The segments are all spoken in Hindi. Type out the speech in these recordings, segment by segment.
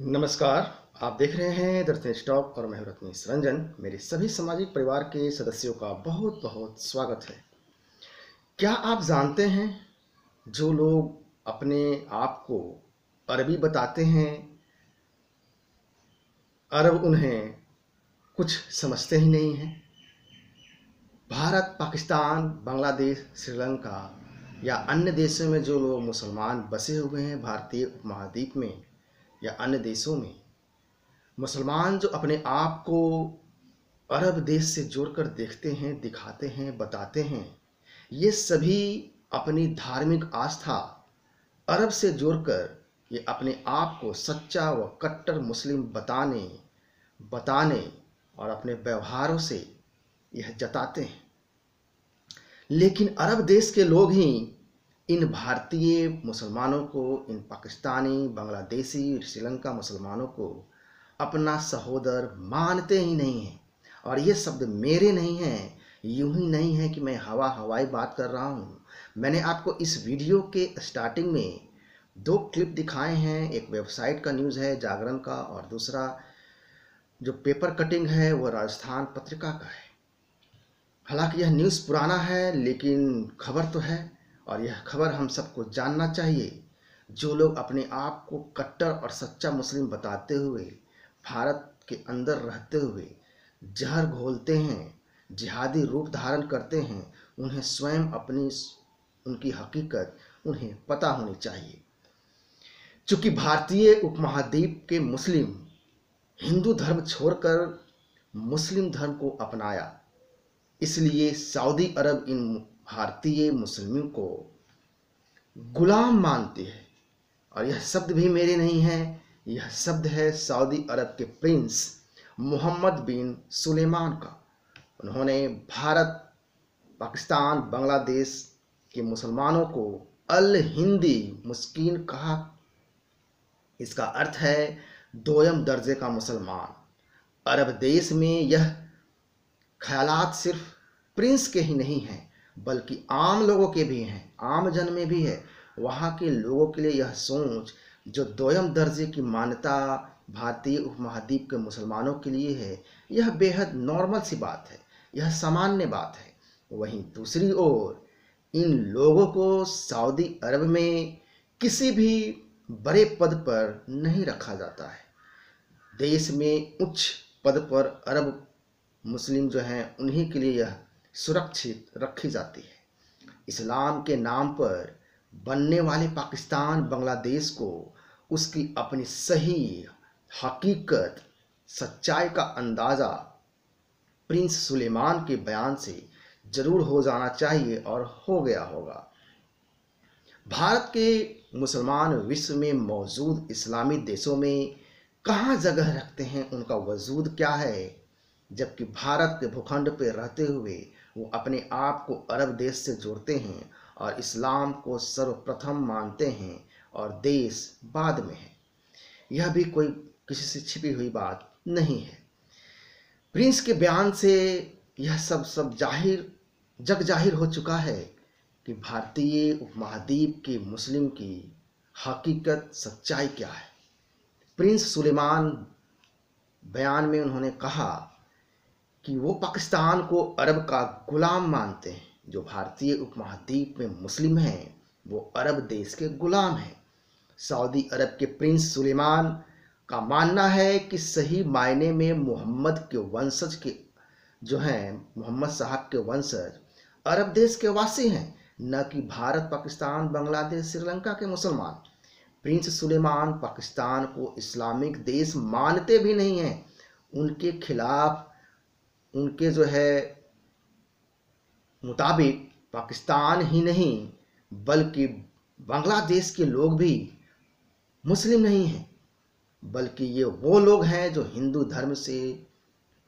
नमस्कार। आप देख रहे हैं दर्शन स्टॉप और मैं हूं रत्नेश रंजन। मेरे सभी सामाजिक परिवार के सदस्यों का बहुत बहुत स्वागत है। क्या आप जानते हैं, जो लोग अपने आप को अरबी बताते हैं, अरब उन्हें कुछ समझते ही नहीं हैं। भारत, पाकिस्तान, बांग्लादेश, श्रीलंका या अन्य देशों में जो लोग मुसलमान बसे हुए हैं, भारतीय उपमहाद्वीप में या अन्य देशों में, मुसलमान जो अपने आप को अरब देश से जोड़कर देखते हैं, दिखाते हैं, बताते हैं, ये सभी अपनी धार्मिक आस्था अरब से जोड़कर ये अपने आप को सच्चा व कट्टर मुस्लिम बताने बताने और अपने व्यवहारों से यह जताते हैं। लेकिन अरब देश के लोग ही इन भारतीय मुसलमानों को, इन पाकिस्तानी, बांग्लादेशी, श्रीलंका मुसलमानों को अपना सहोदर मानते ही नहीं हैं। और ये शब्द मेरे नहीं हैं, यूं ही नहीं है कि मैं हवाई बात कर रहा हूँ। मैंने आपको इस वीडियो के स्टार्टिंग में दो क्लिप दिखाए हैं। एक वेबसाइट का न्यूज़ है, जागरण का, और दूसरा जो पेपर कटिंग है वो राजस्थान पत्रिका का है। हालांकि यह न्यूज़ पुराना है, लेकिन खबर तो है और यह खबर हम सबको जानना चाहिए। जो लोग अपने आप को कट्टर और सच्चा मुस्लिम बताते हुए भारत के अंदर रहते हुए जहर घोलते हैं, जिहादी रूप धारण करते हैं, उन्हें स्वयं अपनी उनकी हकीकत उन्हें पता होनी चाहिए। चूँकि भारतीय उपमहाद्वीप के मुस्लिम हिंदू धर्म छोड़कर मुस्लिम धर्म को अपनाया, इसलिए सऊदी अरब इन भारतीय मुस्लिमों को गुलाम मानते हैं। और यह शब्द भी मेरे नहीं है, यह शब्द है सऊदी अरब के प्रिंस मोहम्मद बिन सुलेमान का। उन्होंने भारत, पाकिस्तान, बांग्लादेश के मुसलमानों को अल हिंदी मुस्किन कहा। इसका अर्थ है दोयम दर्जे का मुसलमान। अरब देश में यह ख्यालात सिर्फ प्रिंस के ही नहीं हैं, बल्कि आम लोगों के भी हैं, आम जन में भी है। वहाँ के लोगों के लिए यह सोच, जो दोयम दर्जे की मान्यता भारतीय उपमहाद्वीप के मुसलमानों के लिए है, यह बेहद नॉर्मल सी बात है, यह सामान्य बात है। वहीं दूसरी ओर इन लोगों को सऊदी अरब में किसी भी बड़े पद पर नहीं रखा जाता है। देश में उच्च पद पर अरब मुस्लिम जो हैं, उन्हीं के लिए यह सुरक्षित रखी जाती है। इस्लाम के नाम पर बनने वाले पाकिस्तान, बांग्लादेश को उसकी अपनी सही हकीकत, सच्चाई का अंदाज़ा प्रिंस सुलेमान के बयान से जरूर हो जाना चाहिए और हो गया होगा। भारत के मुसलमान विश्व में मौजूद इस्लामी देशों में कहाँ जगह रखते हैं, उनका वजूद क्या है, जबकि भारत के भूखंड पर रहते हुए वो अपने आप को अरब देश से जोड़ते हैं और इस्लाम को सर्वप्रथम मानते हैं और देश बाद में है। यह भी कोई किसी से छिपी हुई बात नहीं है। प्रिंस के बयान से यह सब जग जाहिर हो चुका है कि भारतीय उपमहाद्वीप के मुस्लिम की हकीकत, सच्चाई क्या है। प्रिंस सुलेमान बयान में उन्होंने कहा कि वो पाकिस्तान को अरब का गुलाम मानते हैं। जो भारतीय उपमहाद्वीप में मुस्लिम हैं, वो अरब देश के गुलाम हैं। सऊदी अरब के प्रिंस सुलेमान का मानना है कि सही मायने में मोहम्मद के वंशज के जो हैं, मोहम्मद साहब के वंशज अरब देश के वासी हैं, न कि भारत, पाकिस्तान, बांग्लादेश, श्रीलंका के मुसलमान। प्रिंस सुलेमान पाकिस्तान को इस्लामिक देश मानते भी नहीं हैं। उनके खिलाफ, उनके जो है मुताबिक पाकिस्तान ही नहीं बल्कि बांग्लादेश के लोग भी मुस्लिम नहीं हैं, बल्कि ये वो लोग हैं जो हिंदू धर्म से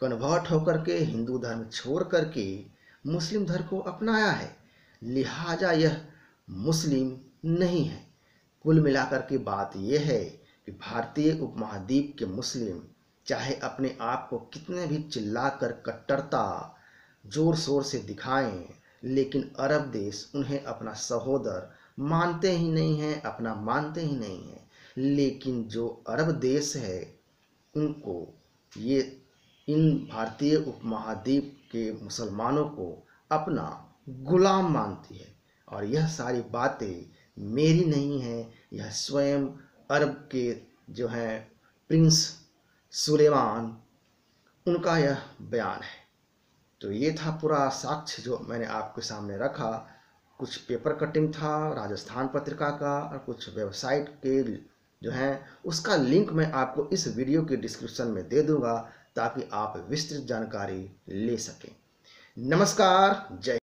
कन्वर्ट होकर के, हिंदू धर्म छोड़ करके मुस्लिम धर्म को अपनाया है। लिहाजा यह मुस्लिम नहीं है। कुल मिलाकर के बात यह है कि भारतीय उपमहाद्वीप के मुस्लिम चाहे अपने आप को कितने भी चिल्लाकर कट्टरता जोर शोर से दिखाएं, लेकिन अरब देश उन्हें अपना सहोदर मानते ही नहीं हैं, अपना मानते ही नहीं हैं। लेकिन जो अरब देश है उनको ये इन भारतीय उपमहाद्वीप के मुसलमानों को अपना गुलाम मानती है। और यह सारी बातें मेरी नहीं हैं, यह स्वयं अरब के जो हैं प्रिंस सुलेमान, उनका यह बयान है। तो ये था पूरा साक्ष्य जो मैंने आपके सामने रखा। कुछ पेपर कटिंग था राजस्थान पत्रिका का और कुछ वेबसाइट के जो हैं उसका लिंक मैं आपको इस वीडियो के डिस्क्रिप्शन में दे दूंगा ताकि आप विस्तृत जानकारी ले सकें। नमस्कार, जय